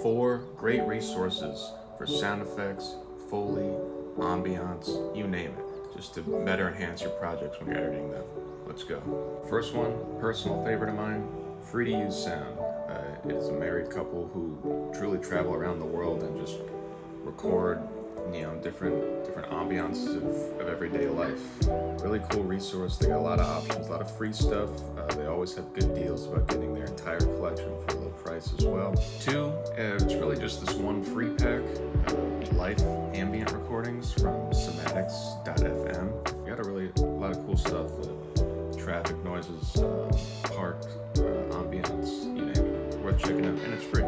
4 great resources for sound effects, Foley, ambiance, you name it, just to better enhance your projects when you're editing them. Let's go. First one, personal favorite of mine, free to use sound. It is a married couple who truly travel around the world and just record, different ambiances of everyday life. Really cool resource. They got a lot of options, a lot of free stuff. They always have good deals about getting their entire collection for a low price as well. 2, it's really just this one free pack of life ambient recordings from somatics.fm. You got a lot of cool stuff. Traffic noises, park, ambience, you name it. Worth checking out, and it's free.